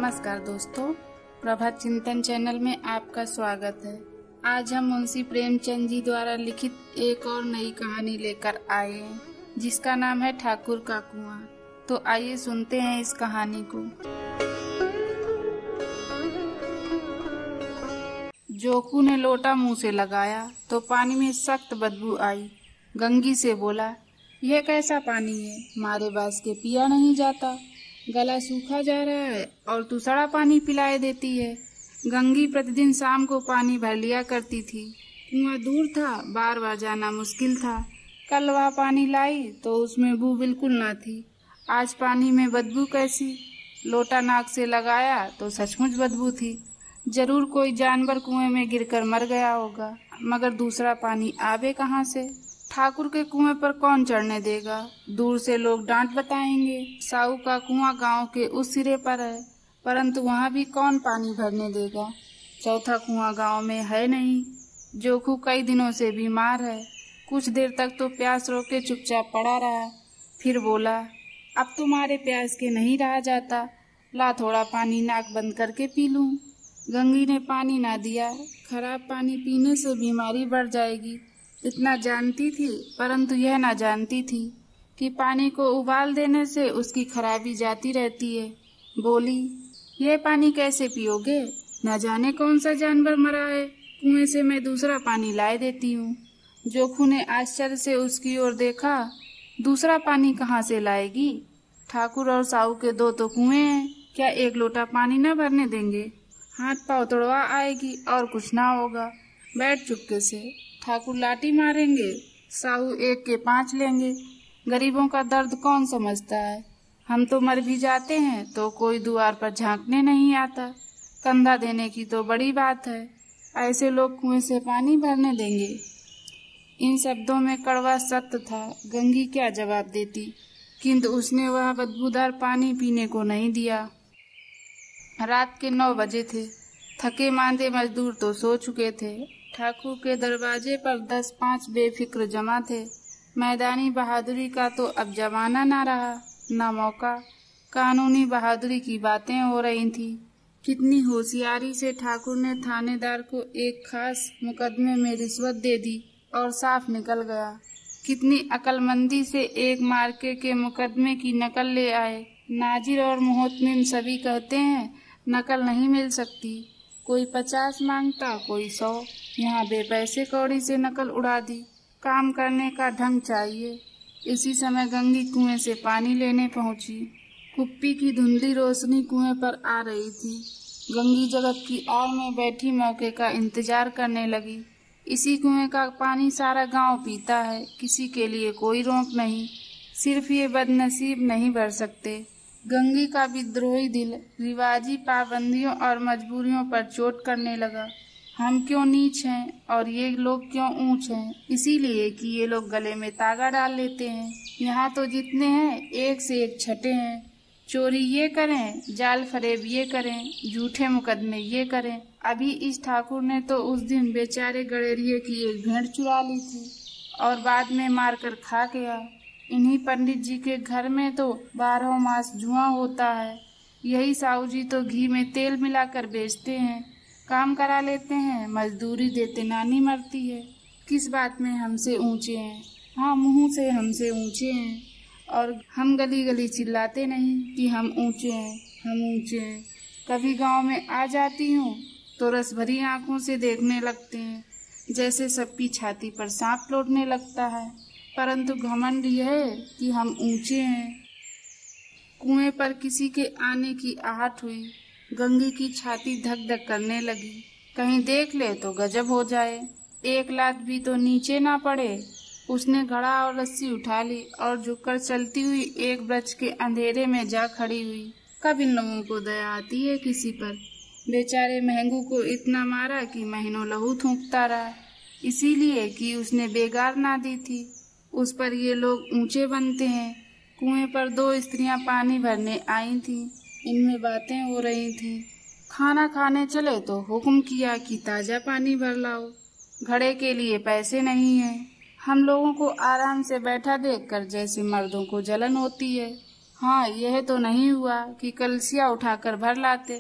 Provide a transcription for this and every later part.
नमस्कार दोस्तों, प्रभात चिंतन चैनल में आपका स्वागत है। आज हम मुंशी प्रेमचंद जी द्वारा लिखित एक और नई कहानी लेकर आए हैं, जिसका नाम है ठाकुर का कुआं। तो आइए सुनते हैं इस कहानी को। जोकू ने लोटा मुंह से लगाया तो पानी में सख्त बदबू आई। गंगी से बोला, यह कैसा पानी है, हमारे बास के पिया नहीं जाता। गला सूखा जा रहा है और तू सड़ा पानी पिलाए देती है। गंगी प्रतिदिन शाम को पानी भर लिया करती थी। कुआं दूर था, बार बार जाना मुश्किल था। कल वह पानी लाई तो उसमें बू बिल्कुल न थी। आज पानी में बदबू कैसी? लोटा नाक से लगाया तो सचमुच बदबू थी। जरूर कोई जानवर कुएं में गिरकर मर गया होगा, मगर दूसरा पानी आवे कहाँ से? ठाकुर के कुएं पर कौन चढ़ने देगा? दूर से लोग डांट बताएंगे। साहू का कुआं गांव के उस सिरे पर है, परंतु वहां भी कौन पानी भरने देगा? चौथा कुआं गांव में है नहीं। जोकू कई दिनों से बीमार है। कुछ देर तक तो प्यास रोके चुपचाप पड़ा रहा, फिर बोला, अब तुम्हारे प्यास के नहीं रहा जाता, ला थोड़ा पानी नाक बंद करके पी लूं। गंगी ने पानी ना दिया। खराब पानी पीने से बीमारी बढ़ जाएगी, इतना जानती थी, परंतु यह ना जानती थी कि पानी को उबाल देने से उसकी खराबी जाती रहती है। बोली, यह पानी कैसे पियोगे? न जाने कौन सा जानवर मरा है, कुएं से मैं दूसरा पानी लाए देती हूँ। जोकू ने आश्चर्य से उसकी ओर देखा। दूसरा पानी कहाँ से लाएगी? ठाकुर और साहू के दो तो कुएं हैं, क्या एक लोटा पानी न भरने देंगे? हाथ पाँव तोड़वा आएगी और कुछ ना होगा। बैठ चुपके से, ठाकुर लाठी मारेंगे, साहू एक के 5 लेंगे। गरीबों का दर्द कौन समझता है? हम तो मर भी जाते हैं तो कोई द्वार पर झांकने नहीं आता। कंधा देने की तो बड़ी बात है, ऐसे लोग कुएं से पानी भरने देंगे? इन शब्दों में कड़वा सत्य था। गंगी क्या जवाब देती, किंतु उसने वह बदबूदार पानी पीने को नहीं दिया। रात के 9 बजे थे। थके मांदे मजदूर तो सो चुके थे। ठाकुर के दरवाजे पर 10-5 बेफिक्र जमा थे। मैदानी बहादुरी का तो अब जमाना ना रहा, ना मौका। कानूनी बहादुरी की बातें हो रही थी। कितनी होशियारी से ठाकुर ने थानेदार को एक खास मुकदमे में रिश्वत दे दी और साफ निकल गया। कितनी अकलमंदी से एक मार्के के मुकदमे की नकल ले आए। नाजिर और मोहतमिम सभी कहते हैं नकल नहीं मिल सकती। कोई 50 मांगता, कोई 100। यहाँ बेपैसे कौड़ी से नकल उड़ा दी। काम करने का ढंग चाहिए। इसी समय गंगी कुएं से पानी लेने पहुंची। कुप्पी की धुंधली रोशनी कुएं पर आ रही थी। गंगी जगत की आड़ में बैठी मौके का इंतजार करने लगी। इसी कुएं का पानी सारा गांव पीता है, किसी के लिए कोई रोक नहीं। सिर्फ ये बदनसीब नहीं भर सकते। गंगी का विद्रोही दिल रिवाजी पाबंदियों और मजबूरियों पर चोट करने लगा। हम क्यों नीच हैं और ये लोग क्यों ऊंच हैं? इसीलिए कि ये लोग गले में तागा डाल लेते हैं। यहाँ तो जितने हैं एक से एक छठे हैं। चोरी ये करें, जाल फरेब ये करें, झूठे मुकदमे ये करें। अभी इस ठाकुर ने तो उस दिन बेचारे गड़ेरिये की एक भेड़ चुरा ली थी और बाद में मार कर खा गया। इन्हीं पंडित जी के घर में तो 12 मास जुआ होता है। यही साहू जी तो घी में तेल मिलाकर बेचते हैं। काम करा लेते हैं, मजदूरी देते नानी मरती है। किस बात में हमसे ऊंचे हैं? हाँ, मुंह से हमसे ऊंचे हैं, और हम गली गली चिल्लाते नहीं कि हम ऊंचे हैं, हम ऊंचे हैं। कभी गांव में आ जाती हूँ तो रस भरी आंखों से देखने लगते हैं, जैसे सबकी छाती पर सांप लौटने लगता है। परंतु घमंड यह है कि हम ऊंचे हैं। कुएं पर किसी के आने की आहट हुई। गंगी की छाती धक धक करने लगी। कहीं देख ले तो गजब हो जाए, एक लात भी तो नीचे ना पड़े। उसने घड़ा और रस्सी उठा ली और झुककर चलती हुई एक वृक्ष के अंधेरे में जा खड़ी हुई। कब इन लोगों को दया आती है किसी पर? बेचारे महंगू को इतना मारा कि महीनों लहू थूकता रहा, इसीलिए कि उसने बेगार ना दी थी। उस पर ये लोग ऊंचे बनते हैं। कुएं पर 2 स्त्रियां पानी भरने आई थीं। इनमें बातें हो रही थी। खाना खाने चले तो हुक्म किया कि ताजा पानी भर लाओ, घड़े के लिए पैसे नहीं है। हम लोगों को आराम से बैठा देखकर जैसे मर्दों को जलन होती है। हाँ, यह तो नहीं हुआ कि कलसिया उठाकर भर लाते,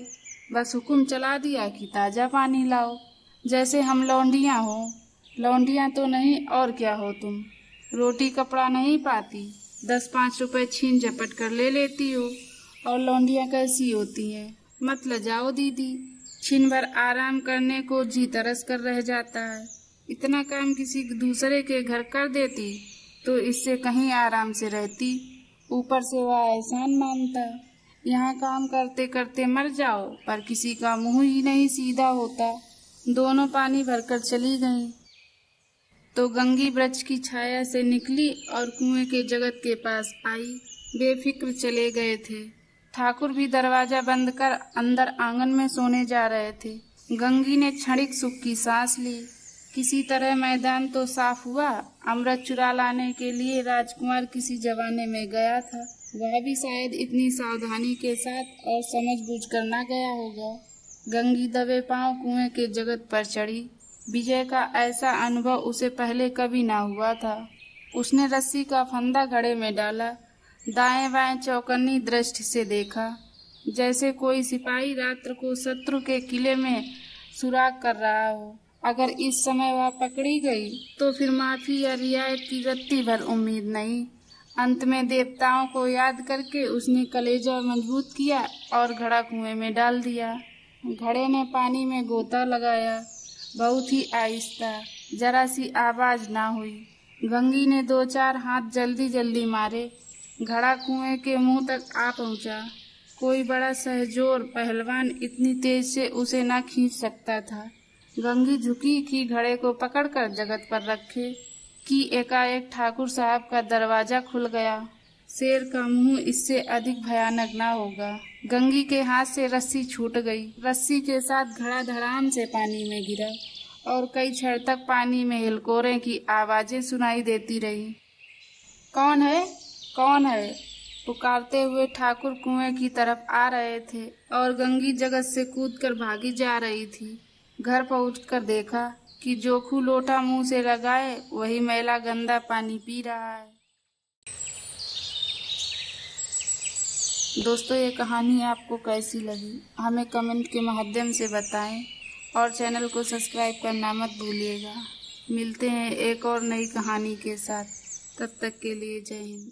बस हुक्म चला दिया कि ताजा पानी लाओ, जैसे हम लौंडियां हो। लौंडियां तो नहीं और क्या हो तुम, रोटी कपड़ा नहीं पाती, 10-5 रुपए छीन झपट कर ले लेती हो। और लौंडियां कैसी होती हैं, मत लजाओ दीदी, छिन भर आराम करने को जी तरस कर रह जाता है। इतना काम किसी दूसरे के घर कर देती तो इससे कहीं आराम से रहती, ऊपर से वह एहसान मानता। यहाँ काम करते करते मर जाओ, पर किसी का मुंह ही नहीं सीधा होता। दोनों पानी भरकर चली गईं तो गंगी वृक्ष की छाया से निकली और कुएं के जगत के पास आई। बेफिक्र चले गए थे। ठाकुर भी दरवाजा बंद कर अंदर आंगन में सोने जा रहे थे। गंगी ने क्षणिक सुख की सांस ली। किसी तरह मैदान तो साफ हुआ। अमृत चुरा लाने के लिए राजकुमार किसी जवाने में गया था। वह भी शायद इतनी सावधानी के साथ और समझबूझ कर न गया होगा। गंगी दबे पांव कुएं के जगत पर चढ़ी। विजय का ऐसा अनुभव उसे पहले कभी ना हुआ था। उसने रस्सी का फंदा घड़े में डाला, दाएं बाएं चौकन्नी दृष्टि से देखा, जैसे कोई सिपाही रात्र को शत्रु के किले में सुराग कर रहा हो। अगर इस समय वह पकड़ी गई तो फिर माफी या रियायत की रत्ती भर उम्मीद नहीं। अंत में देवताओं को याद करके उसने कलेजा मजबूत किया और घड़ा कुएं में डाल दिया। घड़े ने पानी में गोता लगाया, बहुत ही आहिस्ता, जरा सी आवाज ना हुई। गंगी ने 2-4 हाथ जल्दी जल्दी मारे। घड़ा कुएं के मुंह तक आ पहुंचा। कोई बड़ा सहजोर पहलवान इतनी तेज से उसे ना खींच सकता था। गंगी झुकी कि घड़े को पकड़कर जगत पर रखे कि एकाएक ठाकुर साहब का दरवाजा खुल गया। शेर का मुंह इससे अधिक भयानक ना होगा। गंगी के हाथ से रस्सी छूट गई। रस्सी के साथ घड़ा धड़ाम से पानी में गिरा और कई क्षण तक पानी में हिलकोरे की आवाजें सुनाई देती रही। कौन है, कौन है, पुकारते हुए ठाकुर कुएं की तरफ आ रहे थे और गंगी जगत से कूदकर भागी जा रही थी। घर पहुंचकर देखा कि जोखू लोटा मुंह से लगाए वही मैला गंदा पानी पी रहा है। दोस्तों, ये कहानी आपको कैसी लगी हमें कमेंट के माध्यम से बताएं और चैनल को सब्सक्राइब करना मत भूलिएगा। मिलते हैं एक और नई कहानी के साथ, तब तक के लिए जय हिंद।